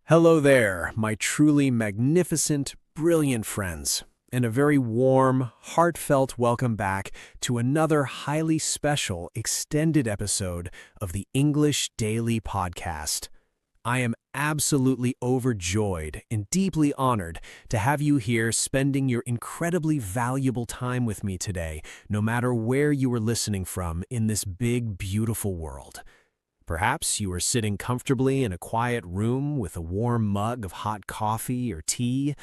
Hello there, my truly magnificent, brilliant friends, and a very warm, heartfelt welcome back to another highly special extended episode of the English Daily Podcast. I am absolutely overjoyed and deeply honored to have you here spending your incredibly valuable time with me today, no matter where you are listening from in this big, beautiful world. Perhaps you are sitting comfortably in a quiet room with a warm mug of hot coffee or tea.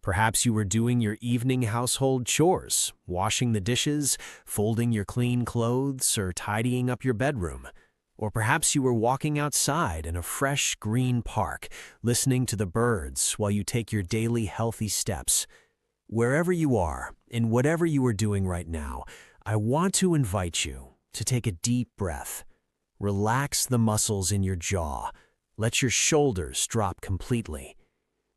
Perhaps you are doing your evening household chores, washing the dishes, folding your clean clothes, or tidying up your bedroom. Or perhaps you are walking outside in a fresh green park, listening to the birds while you take your daily healthy steps. Wherever you are, in whatever you are doing right now, I want to invite you to take a deep breath. Relax the muscles in your jaw. Let your shoulders drop completely.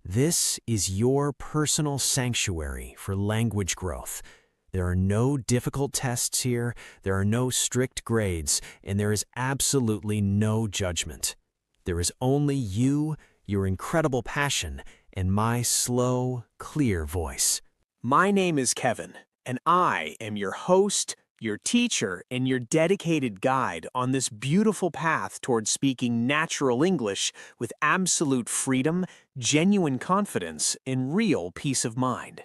This is your personal sanctuary for language growth. There are no difficult tests here, there are no strict grades, and there is absolutely no judgment. There is only you, your incredible passion, and my slow, clear voice. My name is Kevin, and I am your host, your teacher, and your dedicated guide on this beautiful path towards speaking natural English with absolute freedom, genuine confidence, and real peace of mind.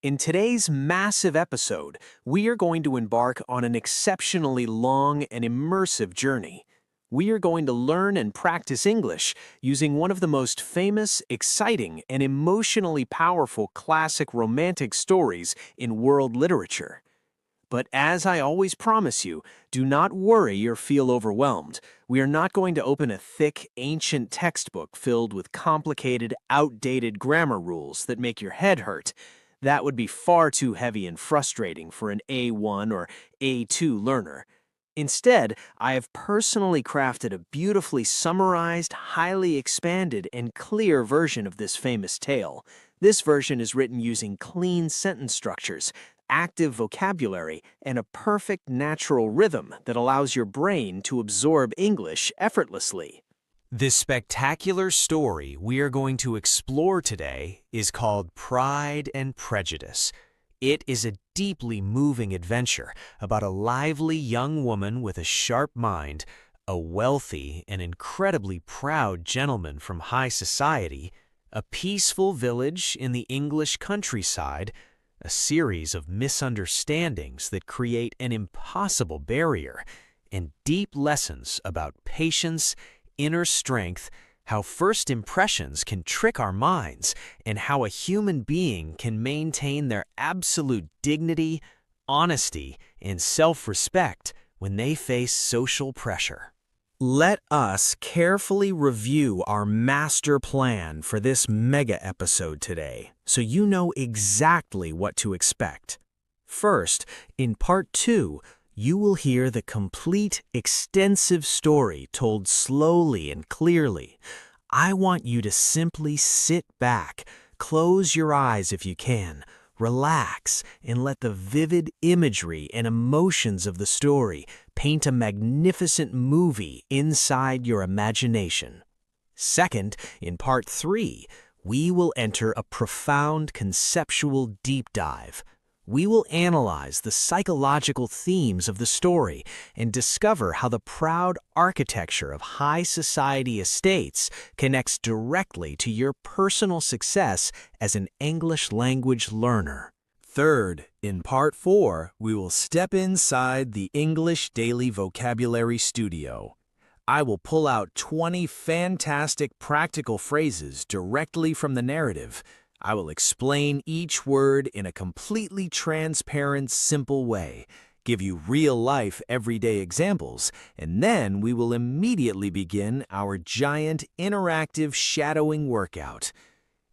In today's massive episode, we are going to embark on an exceptionally long and immersive journey. We are going to learn and practice English using one of the most famous, exciting, and emotionally powerful classic romantic stories in world literature. But as I always promise you, do not worry or feel overwhelmed. We are not going to open a thick, ancient textbook filled with complicated, outdated grammar rules that make your head hurt. That would be far too heavy and frustrating for an A1 or A2 learner. Instead, I have personally crafted a beautifully summarized, highly expanded, and clear version of this famous tale. This version is written using clean sentence structures, active vocabulary, and a perfect natural rhythm that allows your brain to absorb English effortlessly. This spectacular story we are going to explore today is called Pride and Prejudice. It is a deeply moving adventure about a lively young woman with a sharp mind, a wealthy and incredibly proud gentleman from high society, a peaceful village in the English countryside, a series of misunderstandings that create an impossible barrier, and deep lessons about patience, inner strength, how first impressions can trick our minds, and how a human being can maintain their absolute dignity, honesty, and self-respect when they face social pressure. Let us carefully review our master plan for this mega episode today, so you know exactly what to expect. First, in Part 2, you will hear the complete, extensive story told slowly and clearly. I want you to simply sit back, close your eyes if you can, relax, and let the vivid imagery and emotions of the story paint a magnificent movie inside your imagination. Second, in Part 3, we will enter a profound conceptual deep dive. We will analyze the psychological themes of the story and discover how the proud architecture of high society estates connects directly to your personal success as an English language learner. Third, in Part 4, we will step inside the English Daily Vocabulary Studio. I will pull out 20 fantastic practical phrases directly from the narrative. I will explain each word in a completely transparent, simple way, give you real-life, everyday examples, and then we will immediately begin our giant, interactive shadowing workout.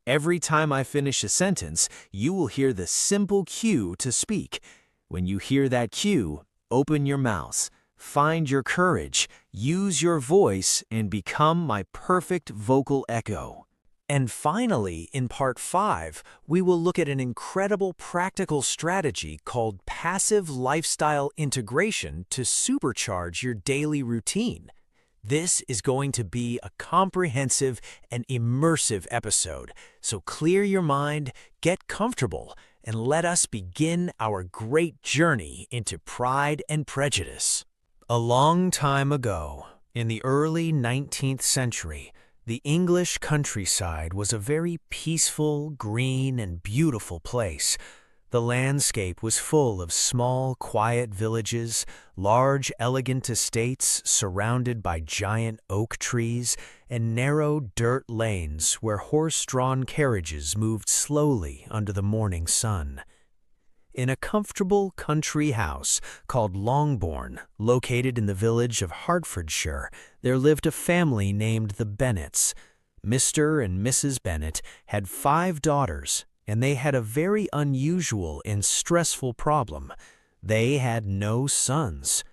Every time I finish a sentence, you will hear the simple cue to speak. When you hear that cue, open your mouth, find your courage, use your voice, and become my perfect vocal echo. And finally, in Part 5, we will look at an incredible practical strategy called passive lifestyle integration to supercharge your daily routine. This is going to be a comprehensive and immersive episode, so clear your mind, get comfortable, and let us begin our great journey into Pride and Prejudice. A long time ago, in the early 19th century, the English countryside was a very peaceful, green, and beautiful place. The landscape was full of small, quiet villages, large, elegant estates surrounded by giant oak trees, and narrow dirt lanes where horse-drawn carriages moved slowly under the morning sun. In a comfortable country house called Longbourn, located in the village of Hertfordshire, there lived a family named the Bennets. Mr. and Mrs. Bennet had 5 daughters, and they had a very unusual and stressful problem. They had no sons.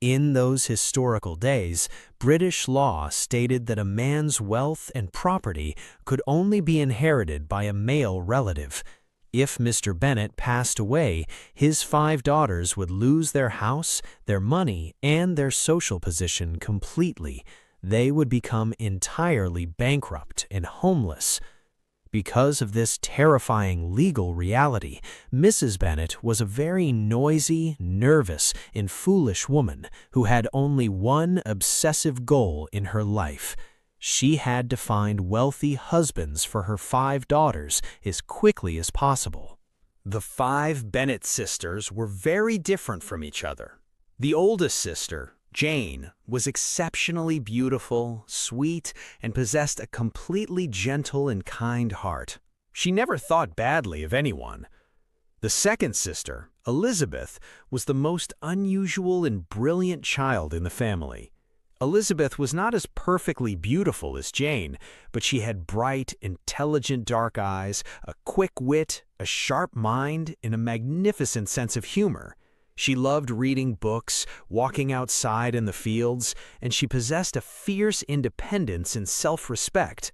In those historical days, British law stated that a man's wealth and property could only be inherited by a male relative. If Mr. Bennet passed away, his 5 daughters would lose their house, their money, and their social position completely. They would become entirely bankrupt and homeless. Because of this terrifying legal reality, Mrs. Bennet was a very noisy, nervous, and foolish woman who had only one obsessive goal in her life. She had to find wealthy husbands for her 5 daughters as quickly as possible. The 5 Bennet sisters were very different from each other. The oldest sister, Jane, was exceptionally beautiful, sweet, and possessed a completely gentle and kind heart. She never thought badly of anyone. The second sister, Elizabeth, was the most unusual and brilliant child in the family. Elizabeth was not as perfectly beautiful as Jane, but she had bright, intelligent dark eyes, a quick wit, a sharp mind, and a magnificent sense of humor. She loved reading books, walking outside in the fields, and she possessed a fierce independence and self-respect.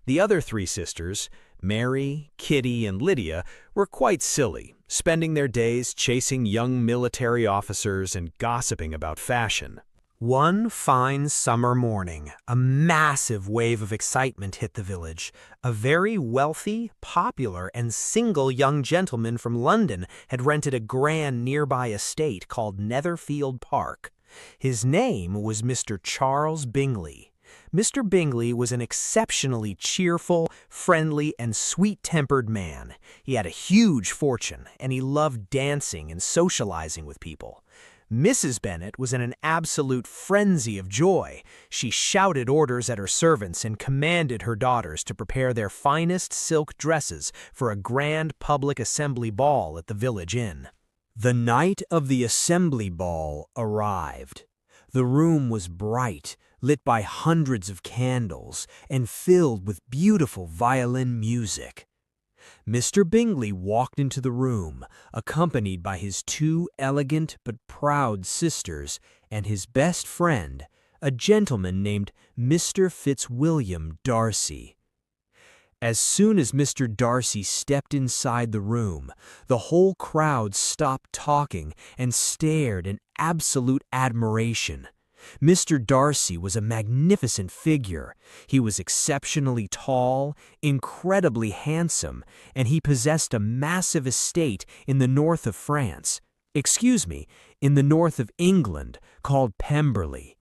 The other 3 sisters, Mary, Kitty, and Lydia, were quite silly, spending their days chasing young military officers and gossiping about fashion. One fine summer morning, a massive wave of excitement hit the village. A very wealthy, popular, and single young gentleman from London had rented a grand nearby estate called Netherfield Park. His name was Mr. Charles Bingley. Mr. Bingley was an exceptionally cheerful, friendly, and sweet-tempered man. He had a huge fortune, and he loved dancing and socializing with people. Mrs. Bennet was in an absolute frenzy of joy. She shouted orders at her servants and commanded her daughters to prepare their finest silk dresses for a grand public assembly ball at the village inn. The night of the assembly ball arrived. The room was bright, lit by hundreds of candles, and filled with beautiful violin music. Mr. Bingley walked into the room, accompanied by his 2 elegant but proud sisters and his best friend, a gentleman named Mr. Fitzwilliam Darcy. As soon as Mr. Darcy stepped inside the room, the whole crowd stopped talking and stared in absolute admiration. Mr. Darcy was a magnificent figure. He was exceptionally tall, incredibly handsome, and he possessed a massive estate in the north of France. In the north of England, called Pemberley.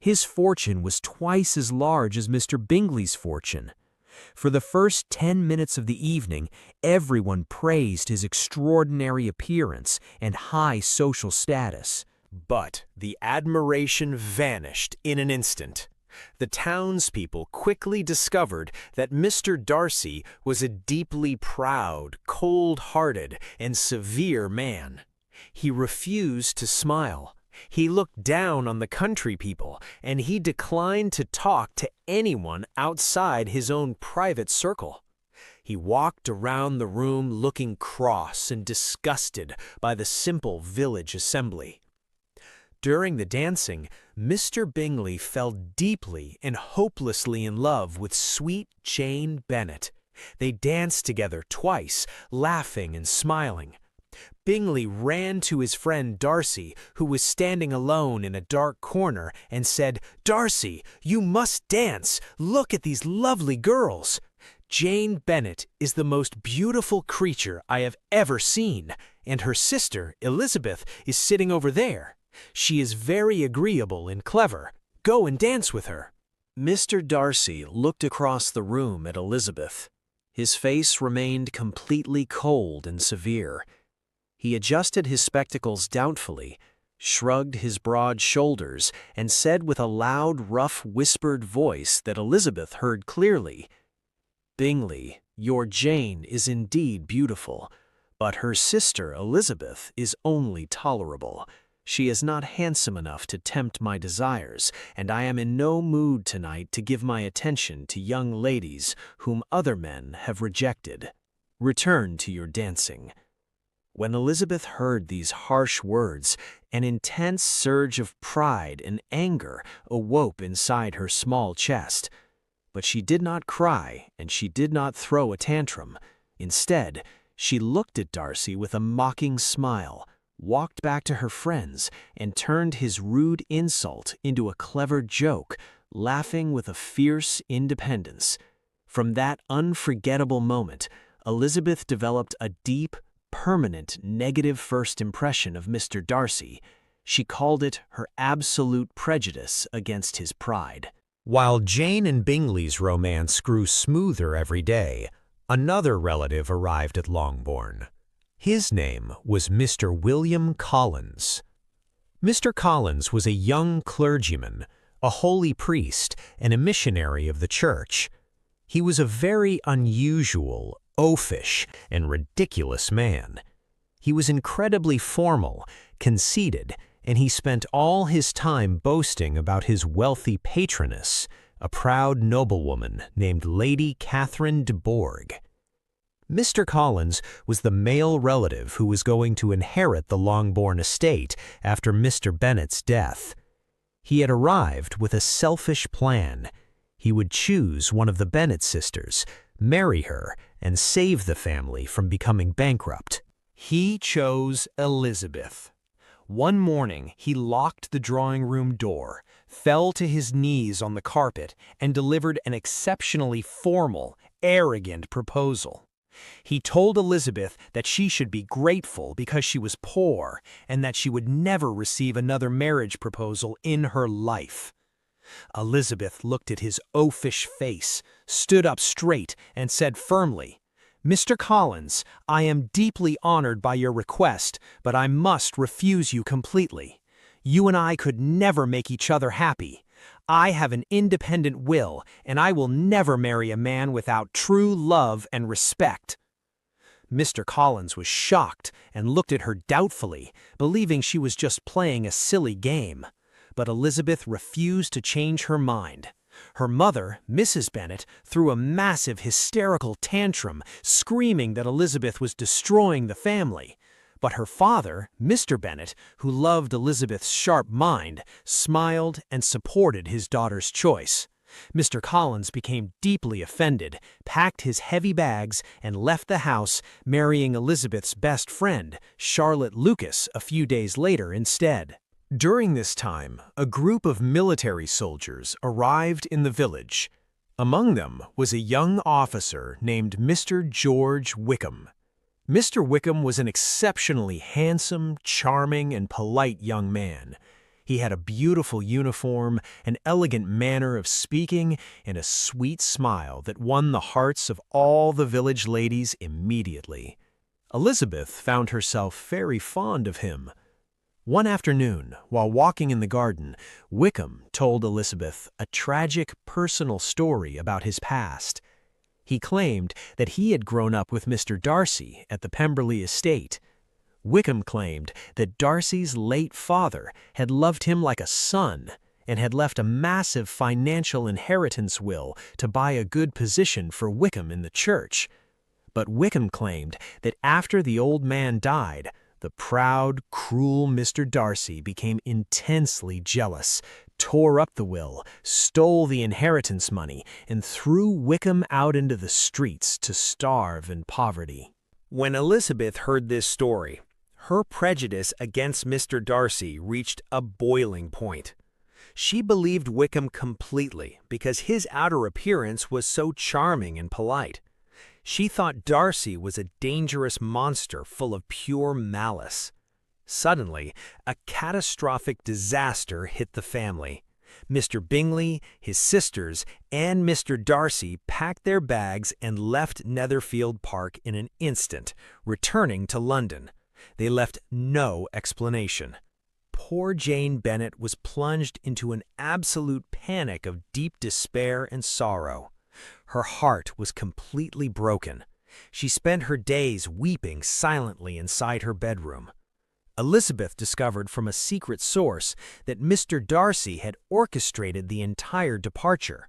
His fortune was twice as large as Mr. Bingley's fortune. For the first 10 minutes of the evening, everyone praised his extraordinary appearance and high social status. But the admiration vanished in an instant. The townspeople quickly discovered that Mr. Darcy was a deeply proud, cold-hearted, and severe man. He refused to smile. He looked down on the country people, and he declined to talk to anyone outside his own private circle. He walked around the room looking cross and disgusted by the simple village assembly. During the dancing, Mr. Bingley fell deeply and hopelessly in love with sweet Jane Bennet. They danced together twice, laughing and smiling. Bingley ran to his friend Darcy, who was standing alone in a dark corner, and said, "Darcy, you must dance. Look at these lovely girls. Jane Bennet is the most beautiful creature I have ever seen, and her sister, Elizabeth, is sitting over there. She is very agreeable and clever. Go and dance with her." Mr. Darcy looked across the room at Elizabeth. His face remained completely cold and severe. He adjusted his spectacles doubtfully, shrugged his broad shoulders, and said with a loud, rough, whispered voice that Elizabeth heard clearly, "Bingley, your Jane is indeed beautiful, but her sister Elizabeth is only tolerable. She is not handsome enough to tempt my desires, and I am in no mood tonight to give my attention to young ladies whom other men have rejected. Return to your dancing." When Elizabeth heard these harsh words, an intense surge of pride and anger awoke inside her small chest. But she did not cry, and she did not throw a tantrum. Instead, she looked at Darcy with a mocking smile, walked back to her friends, and turned his rude insult into a clever joke, laughing with a fierce independence. From that unforgettable moment, Elizabeth developed a deep, permanent negative first impression of Mr. Darcy. She called it her absolute prejudice against his pride. While Jane and Bingley's romance grew smoother every day, another relative arrived at Longbourn. His name was Mr. William Collins. Mr. Collins was a young clergyman, a holy priest, and a missionary of the church. He was a very unusual, oafish, and ridiculous man. He was incredibly formal, conceited, and he spent all his time boasting about his wealthy patroness, a proud noblewoman named Lady Catherine de Bourgh. Mr. Collins was the male relative who was going to inherit the Longbourn estate after Mr. Bennet's death. He had arrived with a selfish plan. He would choose one of the Bennet sisters, marry her, and save the family from becoming bankrupt. He chose Elizabeth. One morning, he locked the drawing-room door, fell to his knees on the carpet, and delivered an exceptionally formal, arrogant proposal. He told Elizabeth that she should be grateful because she was poor and that she would never receive another marriage proposal in her life. Elizabeth looked at his oafish face, stood up straight, and said firmly, "Mr. Collins, I am deeply honored by your request, but I must refuse you completely. You and I could never make each other happy. I have an independent will, and I will never marry a man without true love and respect." Mr. Collins was shocked and looked at her doubtfully, believing she was just playing a silly game. But Elizabeth refused to change her mind. Her mother, Mrs. Bennet, threw a massive hysterical tantrum, screaming that Elizabeth was destroying the family. But her father, Mr. Bennet, who loved Elizabeth's sharp mind, smiled and supported his daughter's choice. Mr. Collins became deeply offended, packed his heavy bags, and left the house, marrying Elizabeth's best friend, Charlotte Lucas, a few days later instead. During this time, a group of military soldiers arrived in the village. Among them was a young officer named Mr. George Wickham. Mr. Wickham was an exceptionally handsome, charming, and polite young man. He had a beautiful uniform, an elegant manner of speaking, and a sweet smile that won the hearts of all the village ladies immediately. Elizabeth found herself very fond of him. One afternoon, while walking in the garden, Wickham told Elizabeth a tragic personal story about his past. He claimed that he had grown up with Mr. Darcy at the Pemberley estate. Wickham claimed that Darcy's late father had loved him like a son and had left a massive financial inheritance will to buy a good position for Wickham in the church. But Wickham claimed that after the old man died, the proud, cruel Mr. Darcy became intensely jealous, tore up the will, stole the inheritance money, and threw Wickham out into the streets to starve in poverty. When Elizabeth heard this story, Her prejudice against Mr. Darcy reached a boiling point. She believed Wickham completely because his outer appearance was so charming and polite. She thought Darcy was a dangerous monster full of pure malice. Suddenly, a catastrophic disaster hit the family. Mr. Bingley, his sisters, and Mr. Darcy packed their bags and left Netherfield Park in an instant, returning to London. They left no explanation. Poor Jane Bennet was plunged into an absolute panic of deep despair and sorrow. Her heart was completely broken. She spent her days weeping silently inside her bedroom. Elizabeth discovered from a secret source that Mr. Darcy had orchestrated the entire departure.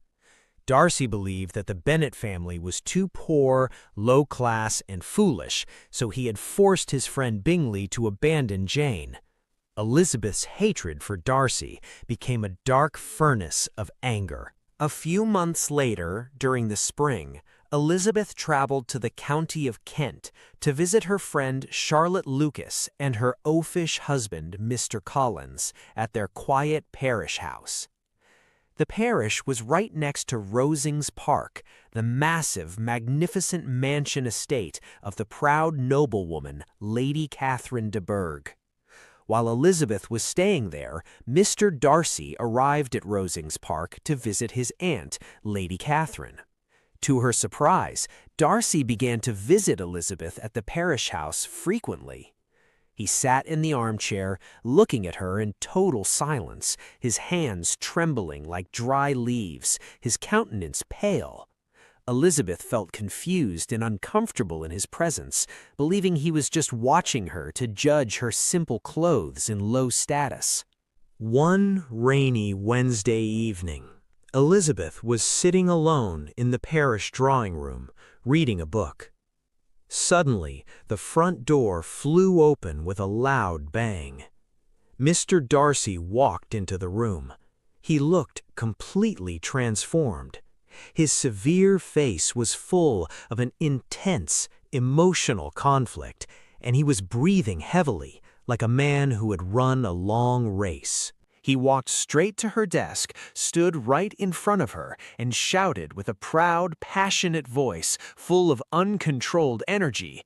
Darcy believed that the Bennet family was too poor, low-class, and foolish, so he had forced his friend Bingley to abandon Jane. Elizabeth's hatred for Darcy became a dark furnace of anger. A few months later, during the spring, Elizabeth traveled to the county of Kent to visit her friend Charlotte Lucas and her oafish husband, Mr. Collins, at their quiet parish house. The parish was right next to Rosings Park, the massive, magnificent mansion estate of the proud noblewoman, Lady Catherine de Bourgh. While Elizabeth was staying there, Mr. Darcy arrived at Rosings Park to visit his aunt, Lady Catherine. To her surprise, Darcy began to visit Elizabeth at the parish house frequently. He sat in the armchair, looking at her in total silence, his hands trembling like dry leaves, his countenance pale. Elizabeth felt confused and uncomfortable in his presence, believing he was just watching her to judge her simple clothes and low status. One rainy Wednesday evening, Elizabeth was sitting alone in the parish drawing room, reading a book. Suddenly, the front door flew open with a loud bang. Mr. Darcy walked into the room. He looked completely transformed. His severe face was full of an intense, emotional conflict, and he was breathing heavily, like a man who had run a long race. He walked straight to her desk, stood right in front of her, and shouted with a proud, passionate voice full of uncontrolled energy,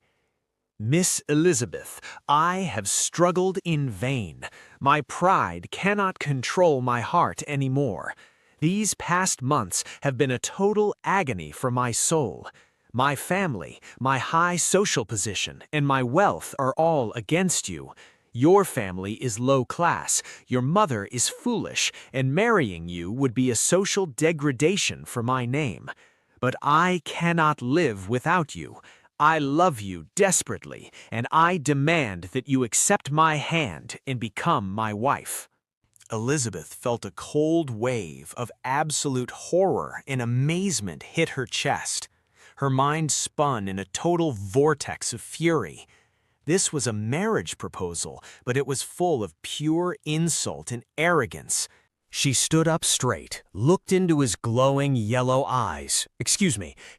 "Miss Elizabeth, I have struggled in vain. My pride cannot control my heart anymore. These past months have been a total agony for my soul. My family, my high social position, and my wealth are all against you. Your family is low class, your mother is foolish, and marrying you would be a social degradation for my name. But I cannot live without you. I love you desperately, and I demand that you accept my hand and become my wife." Elizabeth felt a cold wave of absolute horror and amazement hit her chest. Her mind spun in a total vortex of fury. This was a marriage proposal, but it was full of pure insult and arrogance. She stood up straight, looked into his glowing yellow eyes,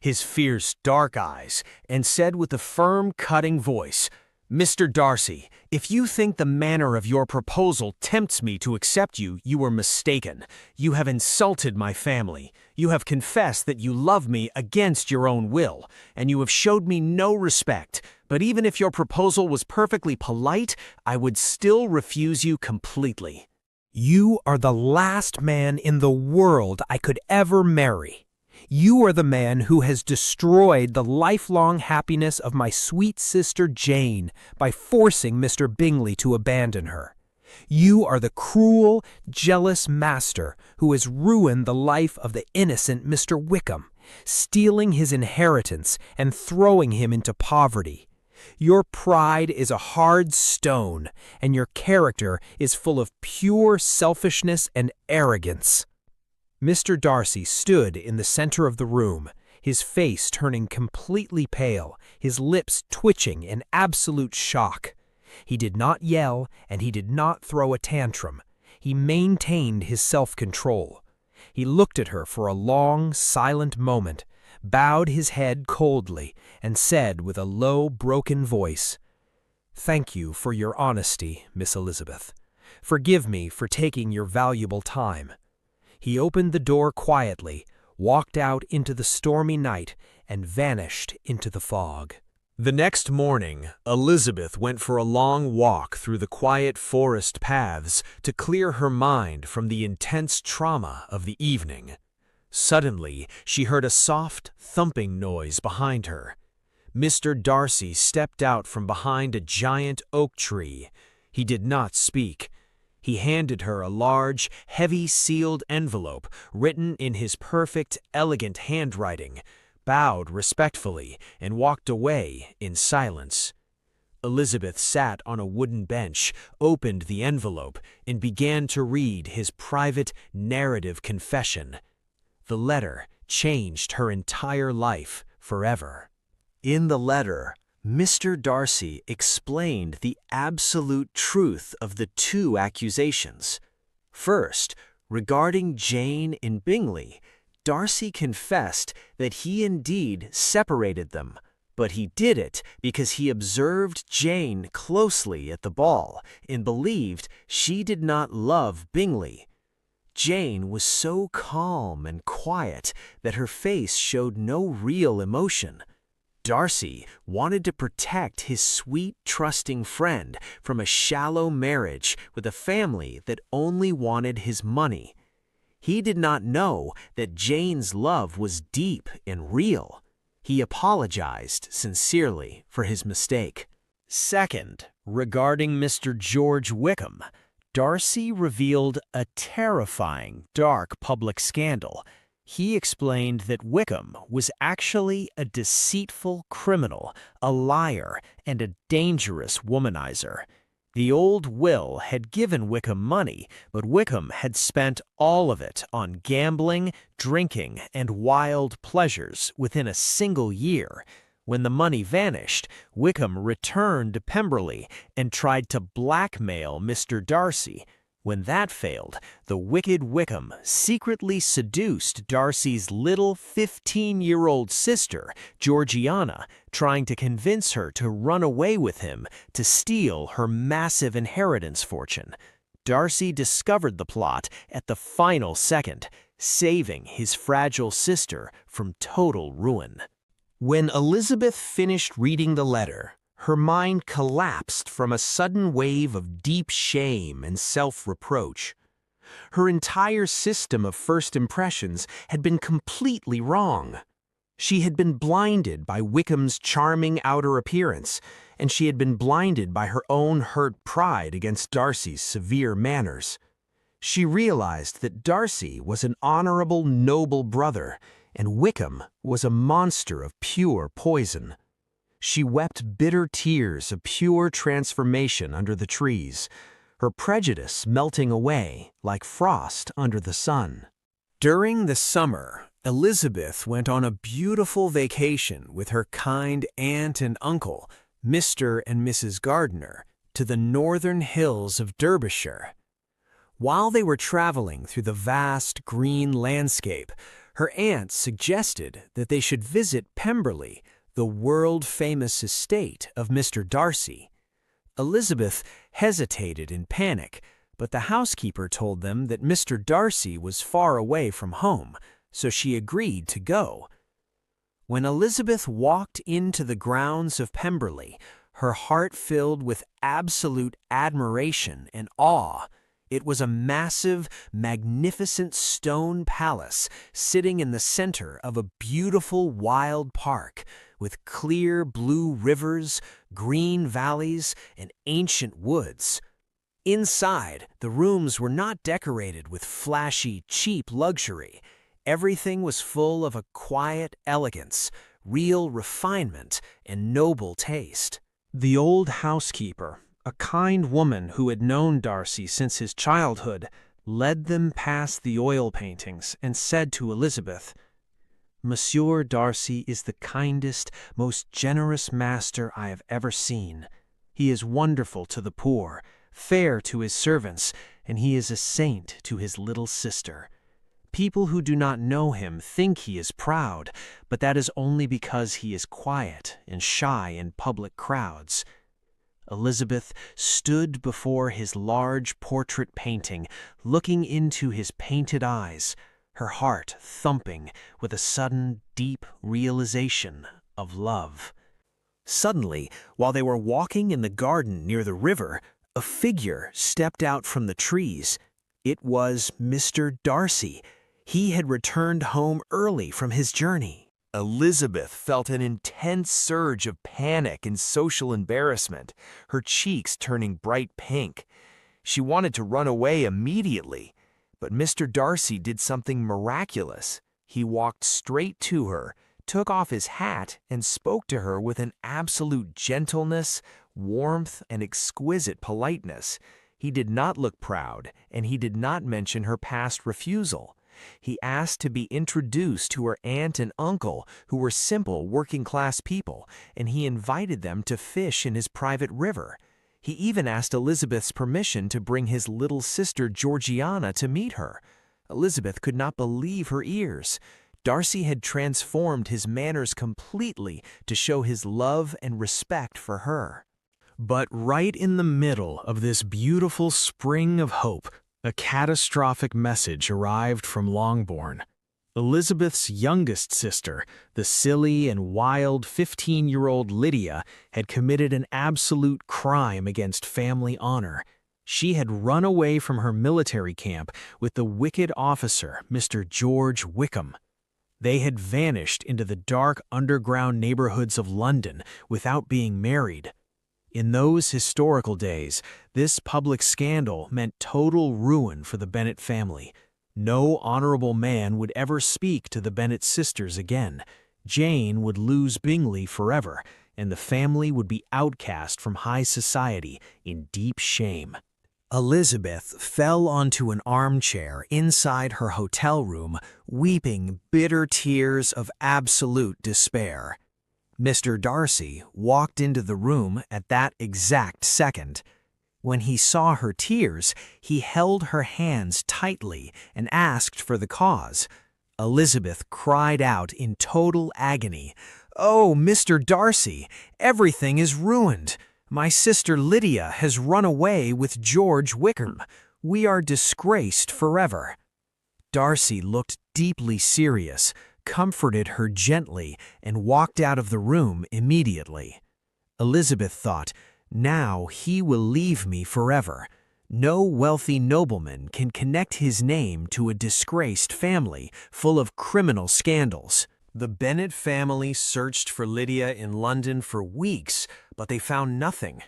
his fierce dark eyes, and said with a firm, cutting voice, "Mr. Darcy, if you think the manner of your proposal tempts me to accept you, you are mistaken. You have insulted my family. You have confessed that you love me against your own will, and you have showed me no respect. But even if your proposal was perfectly polite, I would still refuse you completely. You are the last man in the world I could ever marry. You are the man who has destroyed the lifelong happiness of my sweet sister Jane by forcing Mr. Bingley to abandon her. You are the cruel, jealous master who has ruined the life of the innocent Mr. Wickham, stealing his inheritance and throwing him into poverty. Your pride is a hard stone, and your character is full of pure selfishness and arrogance." Mr. Darcy stood in the center of the room, his face turning completely pale, his lips twitching in absolute shock. He did not yell, and he did not throw a tantrum. He maintained his self-control. He looked at her for a long, silent moment, bowed his head coldly, and said with a low, broken voice, Thank you for your honesty, Miss Elizabeth. Forgive me for taking your valuable time." He opened the door quietly, walked out into the stormy night, and vanished into the fog. The next morning, Elizabeth went for a long walk through the quiet forest paths to clear her mind from the intense trauma of the evening. Suddenly, she heard a soft, thumping noise behind her. Mr. Darcy stepped out from behind a giant oak tree. He did not speak. He handed her a large, heavy sealed envelope written in his perfect, elegant handwriting, bowed respectfully, and walked away in silence. Elizabeth sat on a wooden bench, opened the envelope, and began to read his private narrative confession. The letter changed her entire life forever. In the letter, Mr. Darcy explained the absolute truth of the two accusations. First, regarding Jane and Bingley, Darcy confessed that he indeed separated them, but he did it because he observed Jane closely at the ball and believed she did not love Bingley. Jane was so calm and quiet that her face showed no real emotion. Darcy wanted to protect his sweet, trusting friend from a shallow marriage with a family that only wanted his money. He did not know that Jane's love was deep and real. He apologized sincerely for his mistake. Second, regarding Mr. George Wickham, Darcy revealed a terrifying, dark public scandal. He explained that Wickham was actually a deceitful criminal, a liar, and a dangerous womanizer. The old will had given Wickham money, but Wickham had spent all of it on gambling, drinking, and wild pleasures within a single year. When the money vanished, Wickham returned to Pemberley and tried to blackmail Mr. Darcy. When that failed, the wicked Wickham secretly seduced Darcy's little 15-year-old sister, Georgiana, trying to convince her to run away with him to steal her massive inheritance fortune. Darcy discovered the plot at the final second, saving his fragile sister from total ruin. When Elizabeth finished reading the letter, her mind collapsed from a sudden wave of deep shame and self-reproach. Her entire system of first impressions had been completely wrong. She had been blinded by Wickham's charming outer appearance, and she had been blinded by her own hurt pride against Darcy's severe manners. She realized that Darcy was an honorable, noble brother, and Wickham was a monster of pure poison. She wept bitter tears of pure transformation under the trees, her prejudice melting away like frost under the sun. During the summer, Elizabeth went on a beautiful vacation with her kind aunt and uncle, Mr. and Mrs. Gardiner, to the northern hills of Derbyshire. While they were traveling through the vast green landscape, her aunt suggested that they should visit Pemberley, the world-famous estate of Mr. Darcy. Elizabeth hesitated in panic, but the housekeeper told them that Mr. Darcy was far away from home, so she agreed to go. When Elizabeth walked into the grounds of Pemberley, her heart filled with absolute admiration and awe. It was a massive, magnificent stone palace sitting in the center of a beautiful wild park, with clear blue rivers, green valleys, and ancient woods. Inside, the rooms were not decorated with flashy, cheap luxury. Everything was full of a quiet elegance, real refinement, and noble taste. The old housekeeper, a kind woman who had known Darcy since his childhood, led them past the oil paintings and said to Elizabeth, "Monsieur Darcy is the kindest, most generous master I have ever seen. He is wonderful to the poor, fair to his servants, and he is a saint to his little sister. People who do not know him think he is proud, but that is only because he is quiet and shy in public crowds." Elizabeth stood before his large portrait painting, looking into his painted eyes, her heart thumping with a sudden, deep realization of love. Suddenly, while they were walking in the garden near the river, a figure stepped out from the trees. It was Mr. Darcy. He had returned home early from his journey. Elizabeth felt an intense surge of panic and social embarrassment, her cheeks turning bright pink. She wanted to run away immediately, but Mr. Darcy did something miraculous. He walked straight to her, took off his hat, and spoke to her with an absolute gentleness, warmth, and exquisite politeness. He did not look proud, and he did not mention her past refusal. He asked to be introduced to her aunt and uncle, who were simple working-class people, and he invited them to fish in his private river. He even asked Elizabeth's permission to bring his little sister Georgiana to meet her. Elizabeth could not believe her ears. Darcy had transformed his manners completely to show his love and respect for her. But right in the middle of this beautiful spring of hope, a catastrophic message arrived from Longbourn. Elizabeth's youngest sister, the silly and wild 15-year-old Lydia, had committed an absolute crime against family honor. She had run away from her military camp with the wicked officer, Mr. George Wickham. They had vanished into the dark underground neighborhoods of London without being married. In those historical days, this public scandal meant total ruin for the Bennet family. No honorable man would ever speak to the Bennet sisters again. Jane would lose Bingley forever, and the family would be outcast from high society in deep shame. Elizabeth fell onto an armchair inside her hotel room, weeping bitter tears of absolute despair. Mr. Darcy walked into the room at that exact second. When he saw her tears, he held her hands tightly and asked for the cause. Elizabeth cried out in total agony, "Oh, Mr. Darcy, everything is ruined. My sister Lydia has run away with George Wickham. We are disgraced forever." Darcy looked deeply serious, comforted her gently, and walked out of the room immediately. Elizabeth thought, "Now he will leave me forever. No wealthy nobleman can connect his name to a disgraced family full of criminal scandals." The Bennet family searched for Lydia in London for weeks, but they found nothing.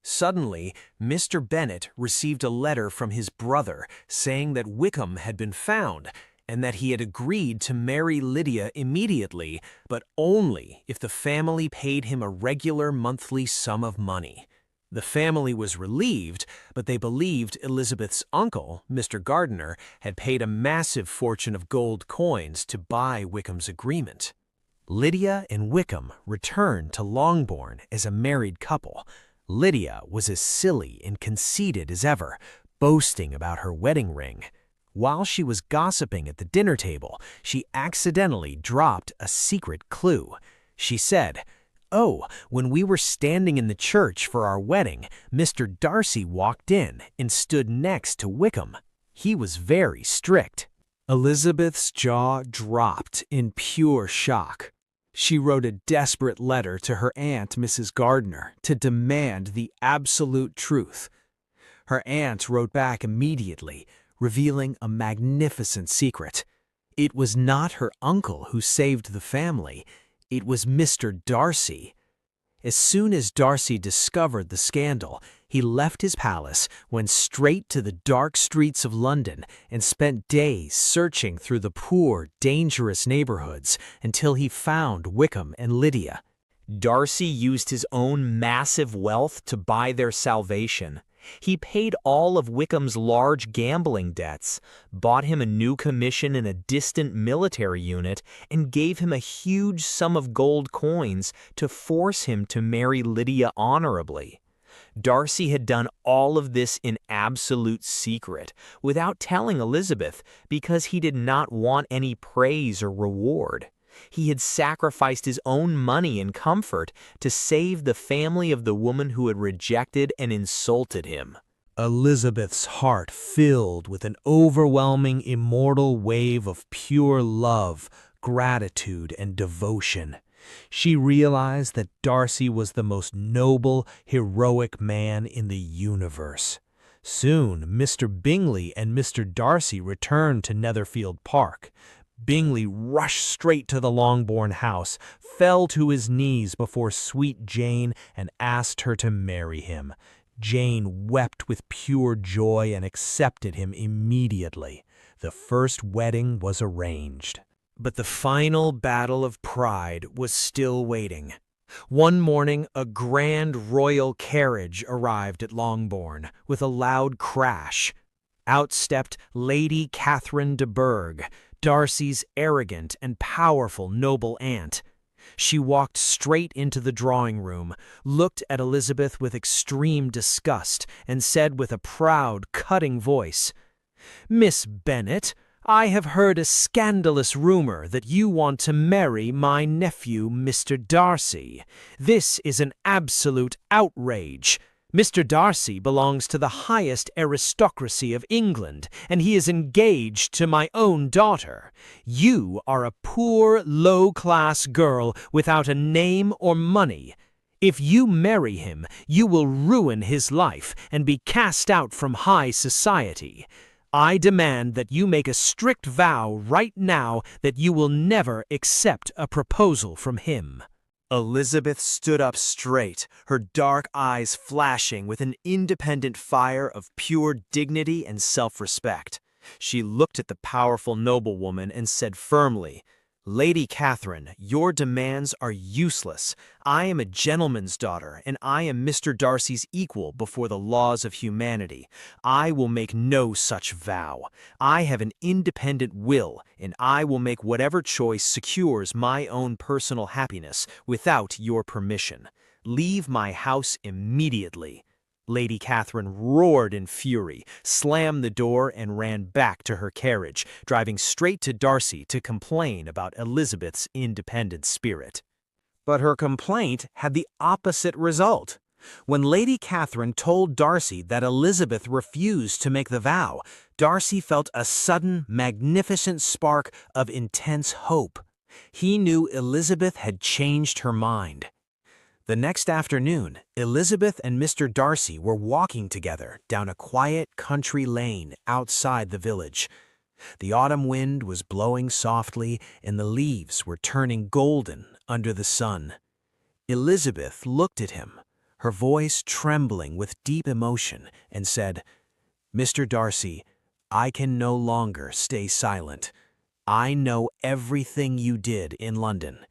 Suddenly, Mr. Bennet received a letter from his brother saying that Wickham had been found and that he had agreed to marry Lydia immediately, but only if the family paid him a regular monthly sum of money. The family was relieved, but they believed Elizabeth's uncle, Mr. Gardiner, had paid a massive fortune of gold coins to buy Wickham's agreement. Lydia and Wickham returned to Longbourn as a married couple. Lydia was as silly and conceited as ever, boasting about her wedding ring. While she was gossiping at the dinner table, she accidentally dropped a secret clue. She said, "Oh, when we were standing in the church for our wedding, Mr. Darcy walked in and stood next to Wickham. He was very strict." Elizabeth's jaw dropped in pure shock. She wrote a desperate letter to her aunt, Mrs. Gardiner, to demand the absolute truth. Her aunt wrote back immediately, revealing a magnificent secret. It was not her uncle who saved the family. It was Mr. Darcy. As soon as Darcy discovered the scandal, he left his palace, went straight to the dark streets of London, and spent days searching through the poor, dangerous neighborhoods until he found Wickham and Lydia. Darcy used his own massive wealth to buy their salvation. He paid all of Wickham's large gambling debts, bought him a new commission in a distant military unit, and gave him a huge sum of gold coins to force him to marry Lydia honorably. Darcy had done all of this in absolute secret, without telling Elizabeth, because he did not want any praise or reward. He had sacrificed his own money and comfort to save the family of the woman who had rejected and insulted him. Elizabeth's heart filled with an overwhelming immortal wave of pure love, gratitude, and devotion. She realized that Darcy was the most noble, heroic man in the universe. Soon, Mr. Bingley and Mr. Darcy returned to Netherfield Park. Bingley rushed straight to the Longbourn house, fell to his knees before sweet Jane, and asked her to marry him. Jane wept with pure joy and accepted him immediately. The first wedding was arranged. But the final battle of pride was still waiting. One morning, a grand royal carriage arrived at Longbourn with a loud crash. Out stepped Lady Catherine de Bourgh, Darcy's arrogant and powerful noble aunt. She walked straight into the drawing room, looked at Elizabeth with extreme disgust, and said with a proud, cutting voice, "Miss Bennet, I have heard a scandalous rumor that you want to marry my nephew, Mr. Darcy. This is an absolute outrage. Mr. Darcy belongs to the highest aristocracy of England, and he is engaged to my own daughter. You are a poor, low-class girl without a name or money. If you marry him, you will ruin his life and be cast out from high society. I demand that you make a strict vow right now that you will never accept a proposal from him." Elizabeth stood up straight, her dark eyes flashing with an independent fire of pure dignity and self-respect. She looked at the powerful noblewoman and said firmly, "Lady Catherine, your demands are useless. I am a gentleman's daughter, and I am Mr. Darcy's equal before the laws of humanity. I will make no such vow. I have an independent will, and I will make whatever choice secures my own personal happiness without your permission. Leave my house immediately." Lady Catherine roared in fury, slammed the door, and ran back to her carriage, driving straight to Darcy to complain about Elizabeth's independent spirit. But her complaint had the opposite result. When Lady Catherine told Darcy that Elizabeth refused to make the vow, Darcy felt a sudden, magnificent spark of intense hope. He knew Elizabeth had changed her mind. The next afternoon, Elizabeth and Mr. Darcy were walking together down a quiet country lane outside the village. The autumn wind was blowing softly, and the leaves were turning golden under the sun. Elizabeth looked at him, her voice trembling with deep emotion, and said, "Mr. Darcy, I can no longer stay silent. I know everything you did in London.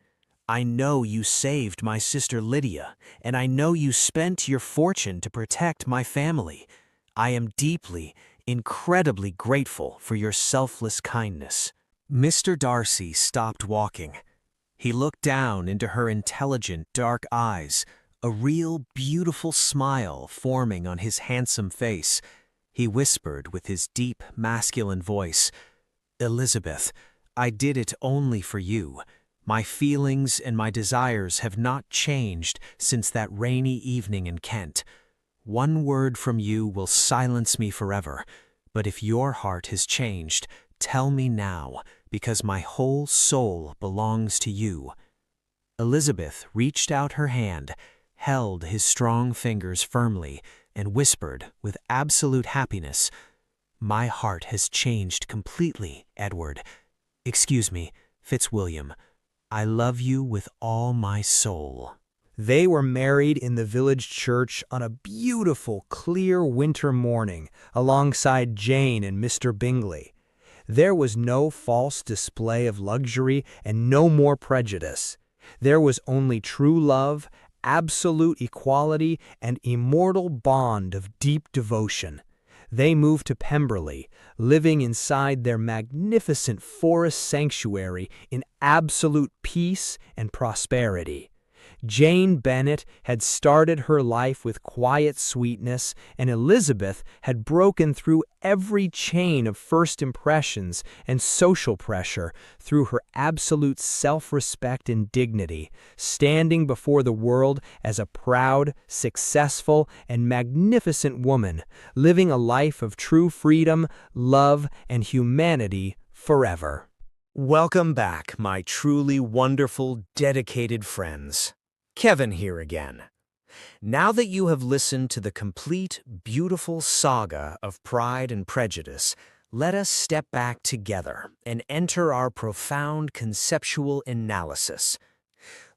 I know you saved my sister Lydia, and I know you spent your fortune to protect my family. I am deeply, incredibly grateful for your selfless kindness." Mr. Darcy stopped walking. He looked down into her intelligent, dark eyes, a real, beautiful smile forming on his handsome face. He whispered with his deep, masculine voice, "Elizabeth, I did it only for you. My feelings and my desires have not changed since that rainy evening in Kent. One word from you will silence me forever, but if your heart has changed, tell me now, because my whole soul belongs to you." Elizabeth reached out her hand, held his strong fingers firmly, and whispered with absolute happiness, "My heart has changed completely, Edward. Excuse me, Fitzwilliam. I love you with all my soul." They were married in the village church on a beautiful, clear winter morning alongside Jane and Mr. Bingley. There was no false display of luxury and no more prejudice. There was only true love, absolute equality, and immortal bond of deep devotion. They moved to Pemberley, living inside their magnificent forest sanctuary in absolute peace and prosperity. Jane Bennet had started her life with quiet sweetness, and Elizabeth had broken through every chain of first impressions and social pressure through her absolute self-respect and dignity, standing before the world as a proud, successful, and magnificent woman, living a life of true freedom, love, and humanity forever. Welcome back, my truly wonderful, dedicated friends. Kevin here again. Now that you have listened to the complete, beautiful saga of Pride and Prejudice, let us step back together and enter our profound conceptual analysis.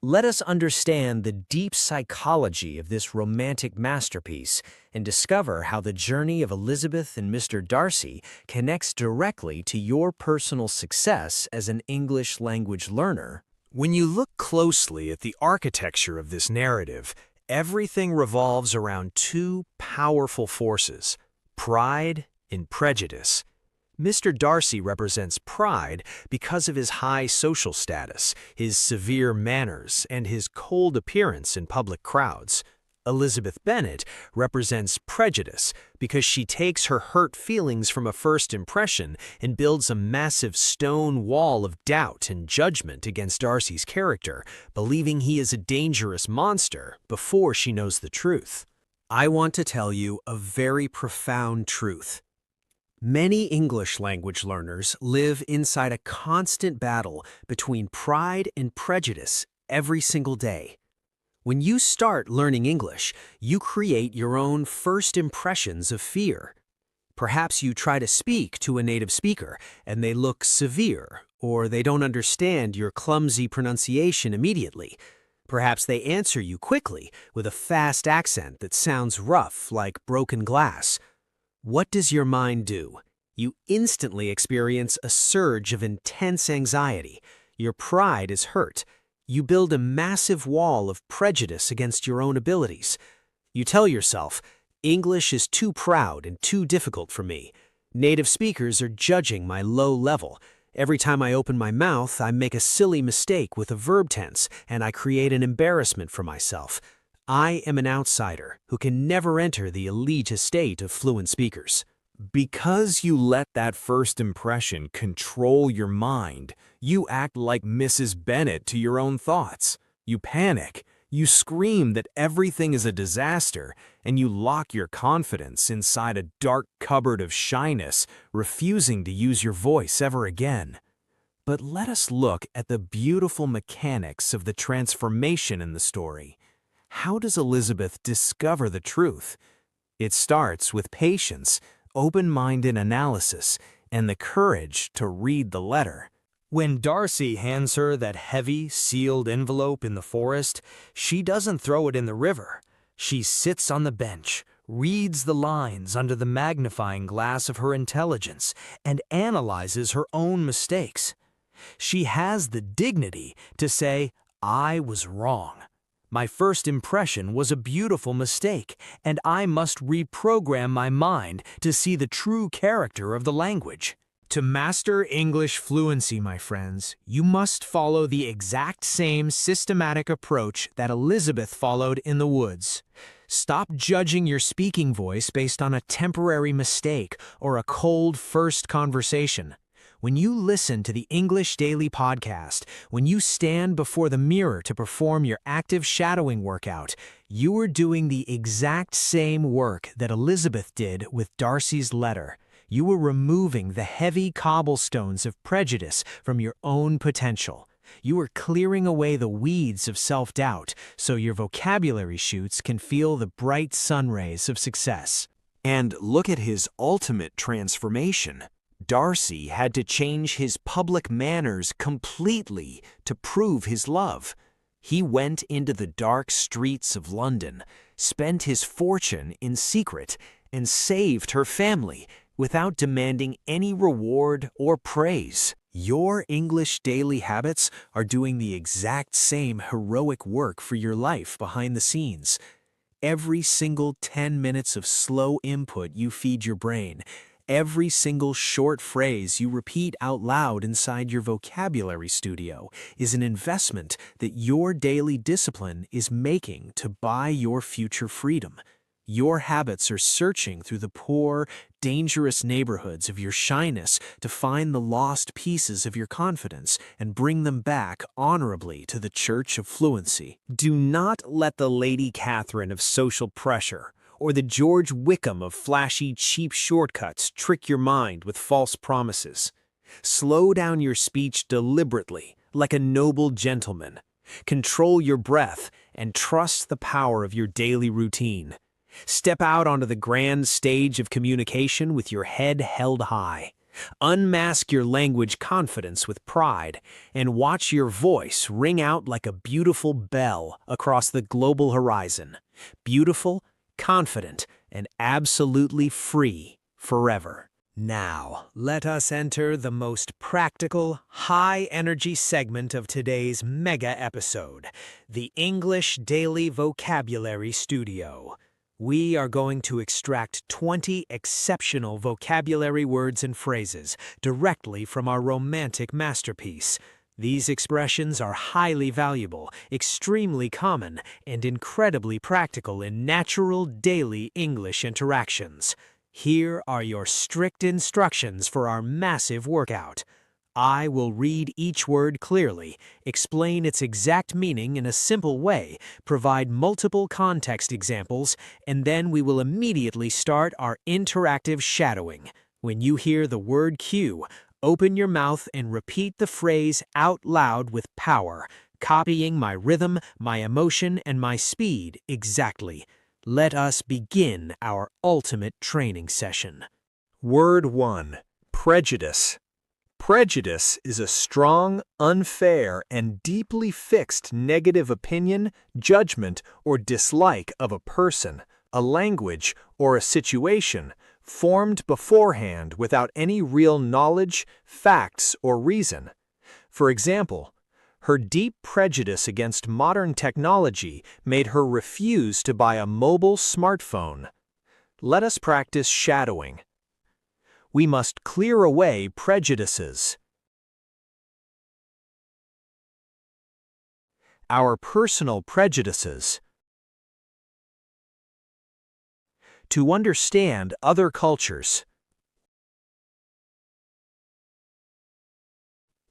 Let us understand the deep psychology of this romantic masterpiece and discover how the journey of Elizabeth and Mr. Darcy connects directly to your personal success as an English language learner. When you look closely at the architecture of this narrative, everything revolves around two powerful forces: pride and prejudice. Mr. Darcy represents pride because of his high social status, his severe manners, and his cold appearance in public crowds. Elizabeth Bennet represents prejudice because she takes her hurt feelings from a first impression and builds a massive stone wall of doubt and judgment against Darcy's character, believing he is a dangerous monster before she knows the truth. I want to tell you a very profound truth. Many English language learners live inside a constant battle between pride and prejudice every single day. When you start learning English, you create your own first impressions of fear. Perhaps you try to speak to a native speaker and they look severe, or they don't understand your clumsy pronunciation immediately. Perhaps they answer you quickly with a fast accent that sounds rough like broken glass. What does your mind do? You instantly experience a surge of intense anxiety. Your pride is hurt. You build a massive wall of prejudice against your own abilities. You tell yourself, English is too proud and too difficult for me. Native speakers are judging my low level. Every time I open my mouth, I make a silly mistake with a verb tense, and I create an embarrassment for myself. I am an outsider who can never enter the elite estate of fluent speakers. Because you let that first impression control your mind, you act like Mrs. Bennet to your own thoughts. You panic, you scream that everything is a disaster, and you lock your confidence inside a dark cupboard of shyness, refusing to use your voice ever again. But let us look at the beautiful mechanics of the transformation in the story. How does Elizabeth discover the truth? It starts with patience, open-minded analysis, and the courage to read the letter. When Darcy hands her that heavy, sealed envelope in the forest, she doesn't throw it in the river. She sits on the bench, reads the lines under the magnifying glass of her intelligence, and analyzes her own mistakes. She has the dignity to say, "I was wrong. My first impression was a beautiful mistake, and I must reprogram my mind to see the true character of the language." To master English fluency, my friends, you must follow the exact same systematic approach that Elizabeth followed in the woods. Stop judging your speaking voice based on a temporary mistake or a cold first conversation. When you listen to the English Daily Podcast, when you stand before the mirror to perform your active shadowing workout, you are doing the exact same work that Elizabeth did with Darcy's letter. You are removing the heavy cobblestones of prejudice from your own potential. You are clearing away the weeds of self-doubt so your vocabulary shoots can feel the bright sun rays of success. And look at his ultimate transformation. Darcy had to change his public manners completely to prove his love. He went into the dark streets of London, spent his fortune in secret, and saved her family without demanding any reward or praise. Your English daily habits are doing the exact same heroic work for your life behind the scenes. Every single 10 minutes of slow input you feed your brain, Every single short phrase you repeat out loud inside your vocabulary studio is an investment that your daily discipline is making to buy your future freedom. Your habits are searching through the poor, dangerous neighborhoods of your shyness to find the lost pieces of your confidence and bring them back honorably to the church of fluency. Do not let the Lady Catherine of social pressure or the George Wickham of flashy, cheap shortcuts trick your mind with false promises. Slow down your speech deliberately, like a noble gentleman. Control your breath and trust the power of your daily routine. Step out onto the grand stage of communication with your head held high. Unmask your language confidence with pride, and watch your voice ring out like a beautiful bell across the global horizon. Beautiful, confident, and absolutely free forever. Now, let us enter the most practical, high-energy segment of today's mega episode, the English Daily Vocabulary Studio. We are going to extract 20 exceptional vocabulary words and phrases directly from our romantic masterpiece. These expressions are highly valuable, extremely common, and incredibly practical in natural daily English interactions. Here are your strict instructions for our massive workout. I will read each word clearly, explain its exact meaning in a simple way, provide multiple context examples, and then we will immediately start our interactive shadowing. When you hear the word cue, open your mouth and repeat the phrase out loud with power, copying my rhythm, my emotion, and my speed exactly. Let us begin our ultimate training session. Word 1. Prejudice. Prejudice is a strong, unfair, and deeply fixed negative opinion, judgment, or dislike of a person, a language, or a situation, formed beforehand without any real knowledge, facts, or reason. For example, her deep prejudice against modern technology made her refuse to buy a mobile smartphone. Let us practice shadowing. We must clear away prejudices. Our personal prejudices. To understand other cultures.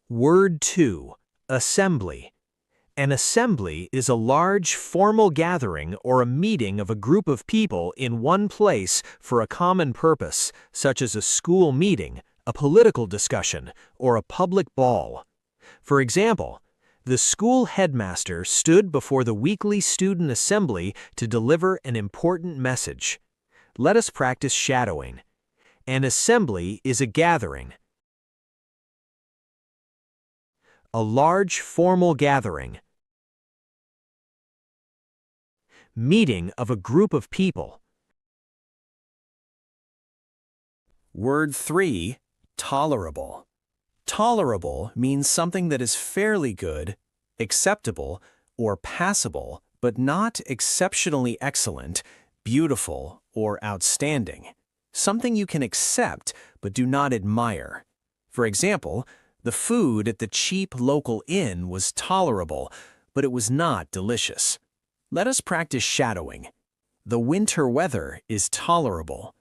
Word 2. Assembly. An assembly is a large formal gathering or a meeting of a group of people in one place for a common purpose, such as a school meeting, a political discussion, or a public ball. For example, the school headmaster stood before the weekly student assembly to deliver an important message. Let us practice shadowing. An assembly is a gathering. A large formal gathering. Meeting of a group of people. Word 3. Tolerable. Tolerable means something that is fairly good, acceptable, or passable, but not exceptionally excellent, beautiful, or outstanding. Something you can accept but do not admire. For example, the food at the cheap local inn was tolerable, but it was not delicious. Let us practice shadowing. The winter weather is tolerable.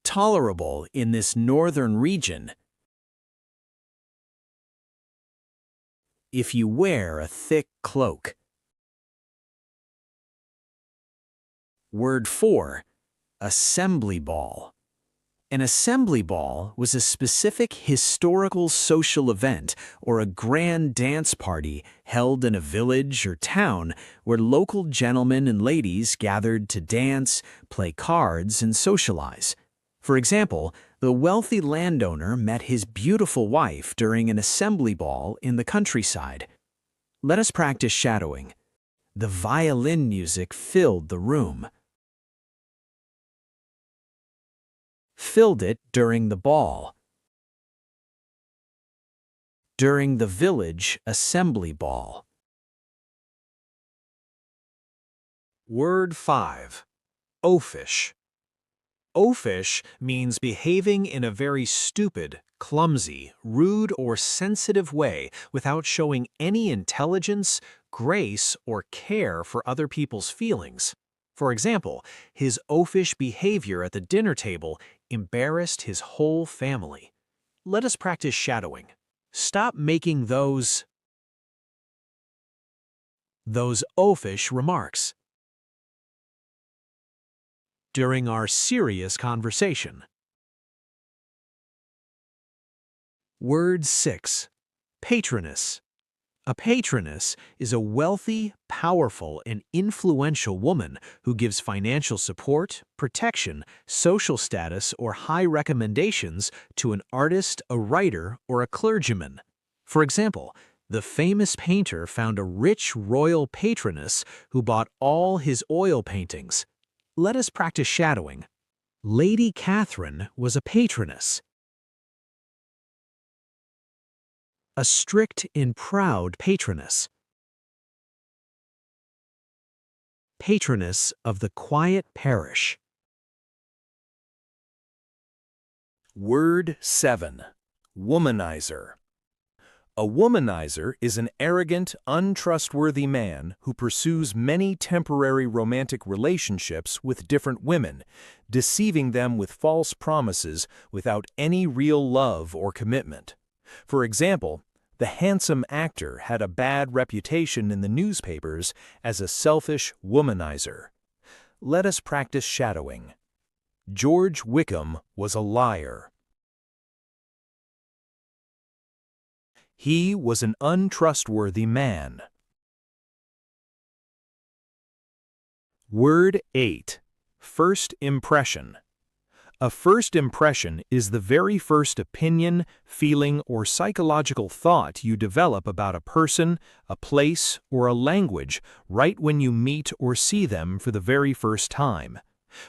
Tolerable in this northern region. If you wear a thick cloak. Word 4. Assembly ball. An assembly ball was a specific historical social event or a grand dance party held in a village or town where local gentlemen and ladies gathered to dance, play cards, and socialize. For example, the wealthy landowner met his beautiful wife during an assembly ball in the countryside. Let us practice shadowing. The violin music filled the room. Filled it during the ball. During the village assembly ball. Word 5. Oafish. Oafish means behaving in a very stupid, clumsy, rude, or sensitive way without showing any intelligence, grace, or care for other people's feelings. For example, his oafish behavior at the dinner table embarrassed his whole family. Let us practice shadowing. Stop making those oafish remarks during our serious conversation. Word 6. Patroness. A patroness is a wealthy, powerful, and influential woman who gives financial support, protection, social status, or high recommendations to an artist, a writer, or a clergyman. For example, the famous painter found a rich royal patroness who bought all his oil paintings. Let us practice shadowing. Lady Catherine was a patroness. A strict and proud patroness. Patroness of the quiet parish. Word 7. Womanizer. A womanizer is an arrogant, untrustworthy man who pursues many temporary romantic relationships with different women, deceiving them with false promises without any real love or commitment. For example, the handsome actor had a bad reputation in the newspapers as a selfish womanizer. Let us practice shadowing. George Wickham was a liar. He was an untrustworthy man. Word 8. First impression. A first impression is the very first opinion, feeling, or psychological thought you develop about a person, a place, or a language right when you meet or see them for the very first time.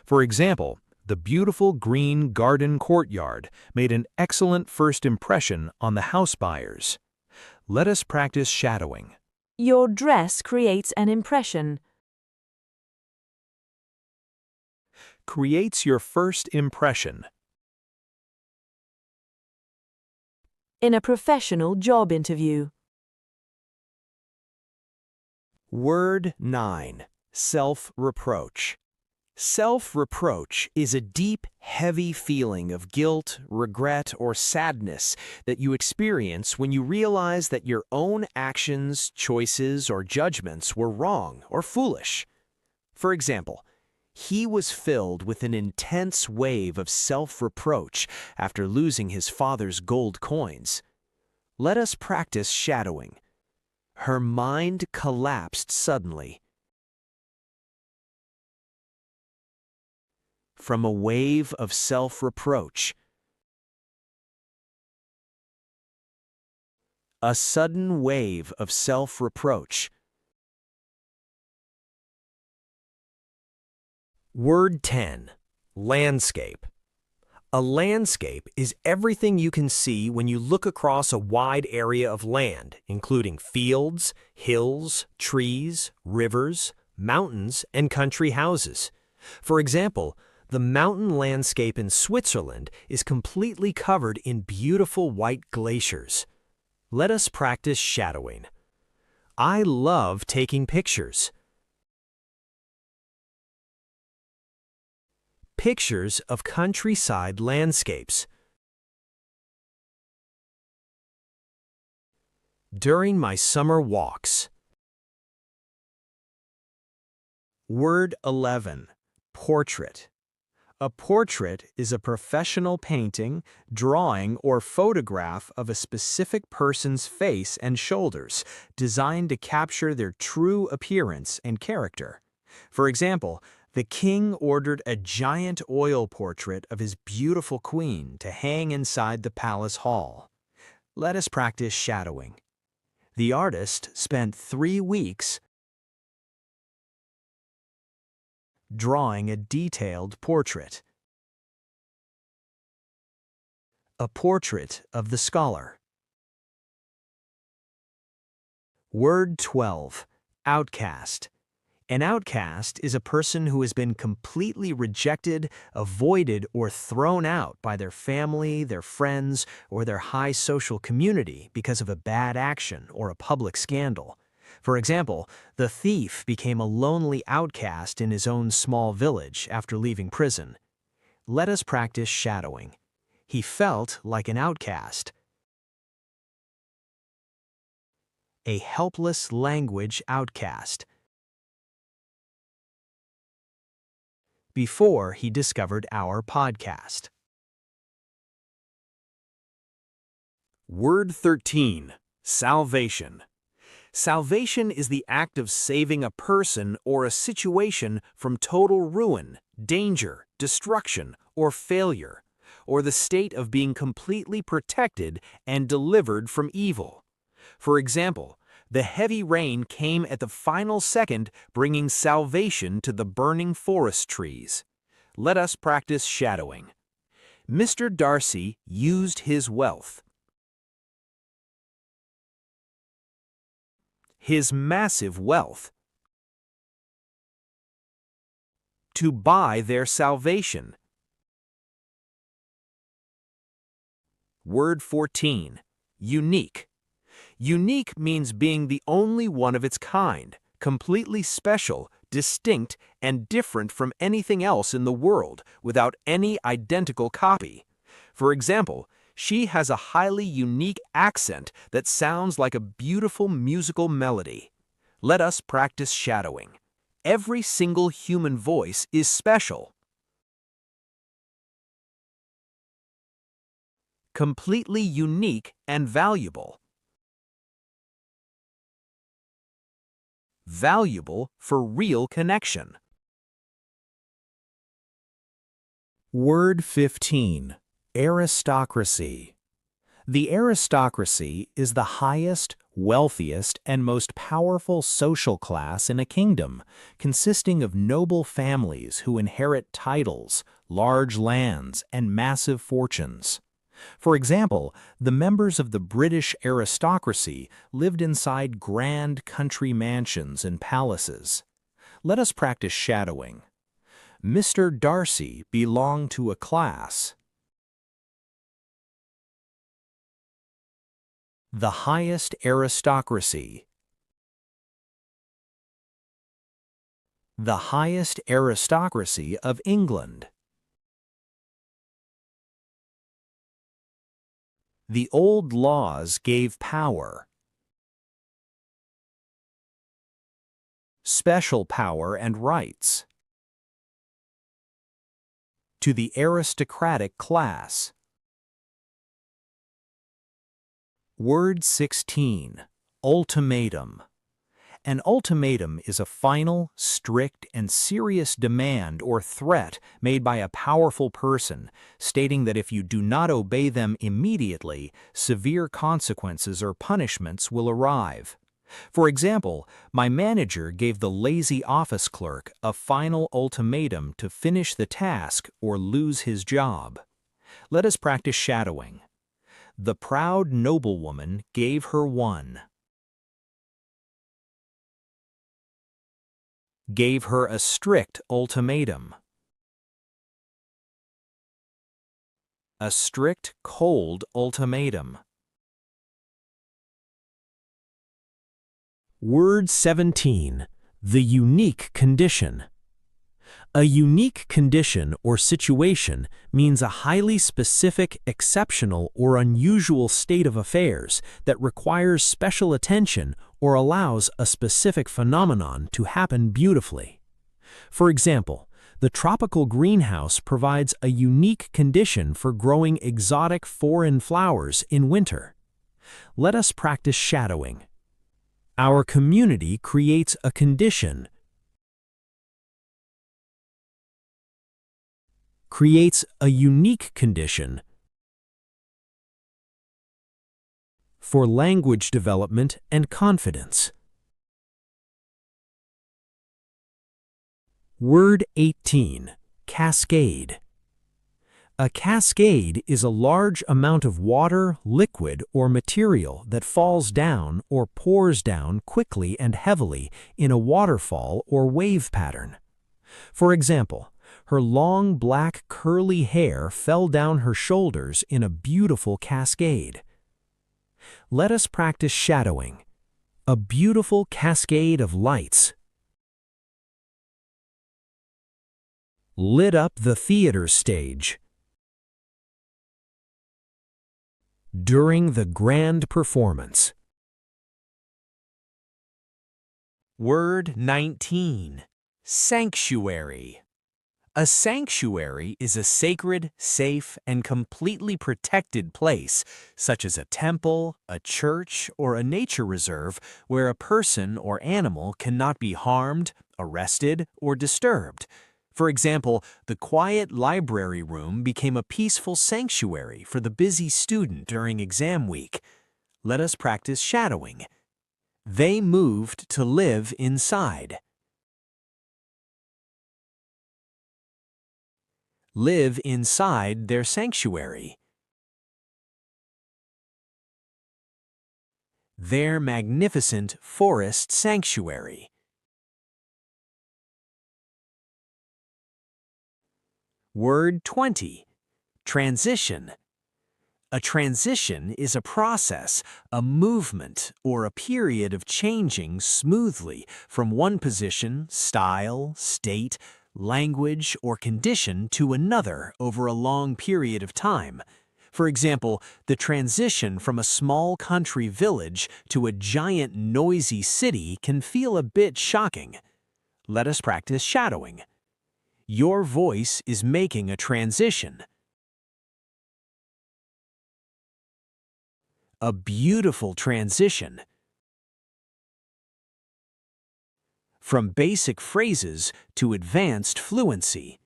For example, the beautiful green garden courtyard made an excellent first impression on the house buyers. Let us practice shadowing. Your dress creates an impression. Creates your first impression. In a professional job interview. Word 9. Self-reproach. Self-reproach is a deep, heavy feeling of guilt, regret, or sadness that you experience when you realize that your own actions, choices, or judgments were wrong or foolish. For example, he was filled with an intense wave of self-reproach after losing his father's gold coins. Let us practice shadowing. Her mind collapsed suddenly. From a wave of self-reproach. A sudden wave of self-reproach. Word 10. Landscape. A landscape is everything you can see when you look across a wide area of land, including fields, hills, trees, rivers, mountains, and country houses. For example, the mountain landscape in Switzerland is completely covered in beautiful white glaciers. Let us practice shadowing. I love taking pictures. Pictures of countryside landscapes. During my summer walks. Word 11. Portrait. A portrait is a professional painting, drawing, or photograph of a specific person's face and shoulders, designed to capture their true appearance and character. For example, the king ordered a giant oil portrait of his beautiful queen to hang inside the palace hall. Let us practice shadowing. The artist spent 3 weeks drawing a detailed portrait. A portrait of the scholar. Word 12. Outcast. An outcast is a person who has been completely rejected, avoided, or thrown out by their family, their friends, or their high social community because of a bad action or a public scandal. For example, the thief became a lonely outcast in his own small village after leaving prison. Let us practice shadowing. He felt like an outcast. A helpless language outcast. Before he discovered our podcast. Word 13. Salvation. Salvation is the act of saving a person or a situation from total ruin, danger, destruction, or failure, or the state of being completely protected and delivered from evil. For example, the heavy rain came at the final second, bringing salvation to the burning forest trees. Let us practice shadowing. Mr. Darcy used his wealth, his massive wealth, to buy their salvation. Word 14. Unique. Unique means being the only one of its kind, completely special, distinct, and different from anything else in the world, without any identical copy. For example, she has a highly unique accent that sounds like a beautiful musical melody. Let us practice shadowing. Every single human voice is special, completely unique and valuable. Valuable for real connection. Word 15. Aristocracy. The aristocracy is the highest, wealthiest, and most powerful social class in a kingdom, consisting of noble families who inherit titles, large lands, and massive fortunes. For example, the members of the British aristocracy lived inside grand country mansions and palaces. Let us practice shadowing. Mr. Darcy belonged to a class. The highest aristocracy. The highest aristocracy of England. The old laws gave power, special power and rights, to the aristocratic class. Word 16. Ultimatum. An ultimatum is a final, strict, and serious demand or threat made by a powerful person, stating that if you do not obey them immediately, severe consequences or punishments will arrive. For example, my manager gave the lazy office clerk a final ultimatum to finish the task or lose his job. Let us practice shadowing. The proud noblewoman gave her one. Gave her a strict ultimatum. A strict, cold ultimatum. Word 17. The unique condition. A unique condition or situation means a highly specific, exceptional, or unusual state of affairs that requires special attention or allows a specific phenomenon to happen beautifully. For example, the tropical greenhouse provides a unique condition for growing exotic foreign flowers in winter. Let us practice shadowing. Our community creates a condition, creates a unique condition for language development and confidence. Word 18. Cascade. A cascade is a large amount of water, liquid, or material that falls down or pours down quickly and heavily in a waterfall or wave pattern. For example, her long black curly hair fell down her shoulders in a beautiful cascade. Let us practice shadowing. A beautiful cascade of lights lit up the theater stage. During the grand performance. Word 19. Sanctuary. A sanctuary is a sacred, safe, and completely protected place, such as a temple, a church, or a nature reserve where a person or animal cannot be harmed, arrested, or disturbed. For example, the quiet library room became a peaceful sanctuary for the busy student during exam week. Let us practice shadowing. They moved to live inside. Live inside their sanctuary. Their magnificent forest sanctuary. Word 20. Transition. A transition is a process, a movement, or a period of changing smoothly from one position, style, state, language, or condition to another over a long period of time. For example, the transition from a small country village to a giant noisy city can feel a bit shocking. Let us practice shadowing. Your voice is making a transition. A beautiful transition. From basic phrases to advanced fluency.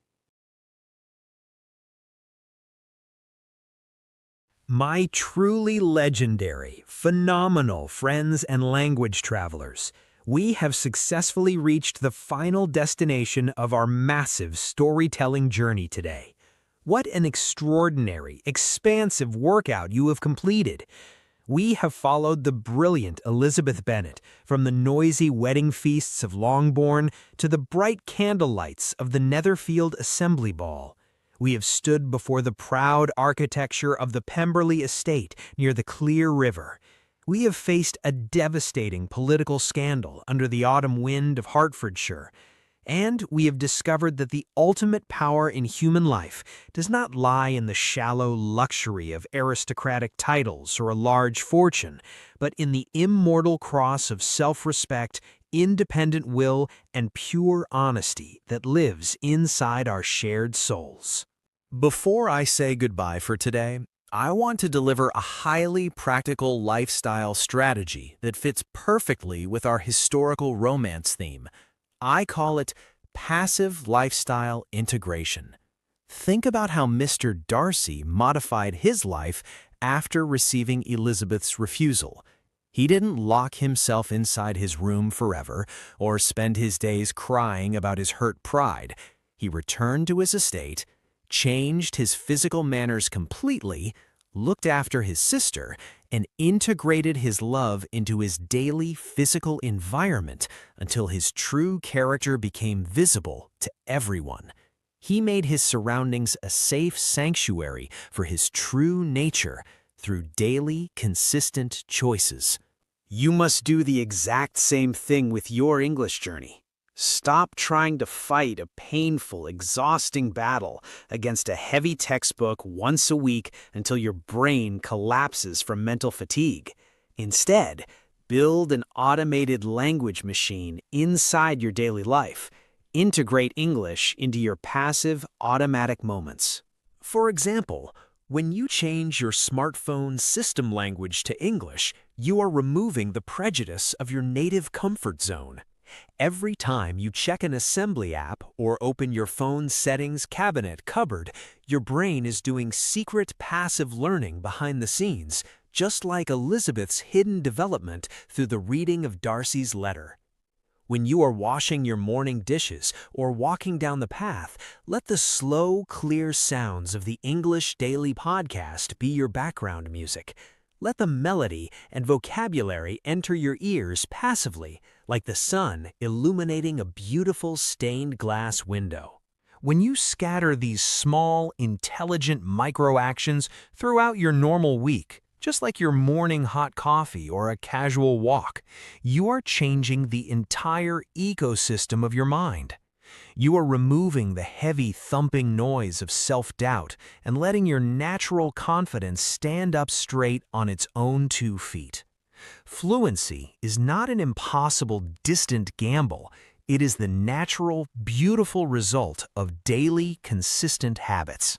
My truly legendary, phenomenal friends and language travelers, we have successfully reached the final destination of our massive storytelling journey today. What an extraordinary, expansive workout you have completed. We have followed the brilliant Elizabeth Bennet from the noisy wedding feasts of Longbourn to the bright candlelights of the Netherfield Assembly Ball. We have stood before the proud architecture of the Pemberley Estate near the Clear River. We have faced a devastating political scandal under the autumn wind of Hertfordshire. And we have discovered that the ultimate power in human life does not lie in the shallow luxury of aristocratic titles or a large fortune, but in the immortal cross of self-respect, independent will, and pure honesty that lives inside our shared souls. Before I say goodbye for today, I want to deliver a highly practical lifestyle strategy that fits perfectly with our historical romance theme. I call it passive lifestyle integration. Think about how Mr. Darcy modified his life after receiving Elizabeth's refusal. He didn't lock himself inside his room forever or spend his days crying about his hurt pride. He returned to his estate, changed his physical manners completely, looked after his sister, and integrated his love into his daily physical environment until his true character became visible to everyone. He made his surroundings a safe sanctuary for his true nature through daily, consistent choices. You must do the exact same thing with your English journey. Stop trying to fight a painful, exhausting battle against a heavy textbook once a week until your brain collapses from mental fatigue. Instead, build an automated language machine inside your daily life. Integrate English into your passive, automatic moments. For example, when you change your smartphone's system language to English, you are removing the prejudice of your native comfort zone. Every time you check an assembly app or open your phone's settings cabinet cupboard, your brain is doing secret passive learning behind the scenes, just like Elizabeth's hidden development through the reading of Darcy's letter. When you are washing your morning dishes or walking down the path, let the slow, clear sounds of the English Daily Podcast be your background music. Let the melody and vocabulary enter your ears passively, like the sun illuminating a beautiful stained glass window. When you scatter these small, intelligent micro-actions throughout your normal week, just like your morning hot coffee or a casual walk, you are changing the entire ecosystem of your mind. You are removing the heavy thumping noise of self-doubt and letting your natural confidence stand up straight on its own 2 feet. Fluency is not an impossible, distant gamble. It is the natural, beautiful result of daily, consistent habits.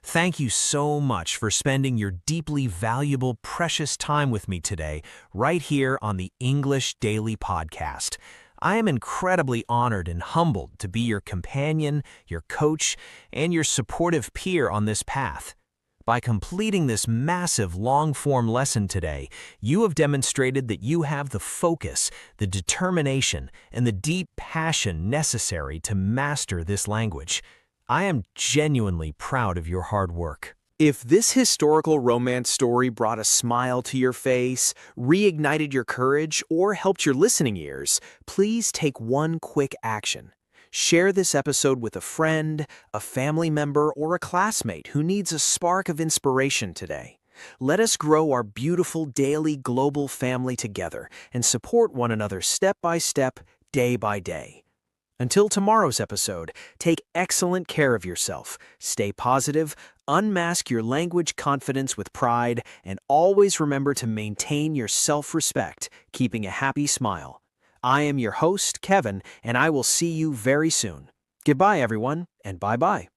Thank you so much for spending your deeply valuable, precious time with me today, right here on the English Daily Podcast. I am incredibly honored and humbled to be your companion, your coach, and your supportive peer on this path. By completing this massive long-form lesson today, you have demonstrated that you have the focus, the determination, and the deep passion necessary to master this language. I am genuinely proud of your hard work. If this historical romance story brought a smile to your face, reignited your courage, or helped your listening ears, please take one quick action. Share this episode with a friend, a family member, or a classmate who needs a spark of inspiration today. Let us grow our beautiful daily global family together and support one another step by step, day by day. Until tomorrow's episode, take excellent care of yourself, stay positive, unmask your language confidence with pride, and always remember to maintain your self-respect, keeping a happy smile. I am your host, Kevin, and I will see you very soon. Goodbye, everyone, and bye-bye.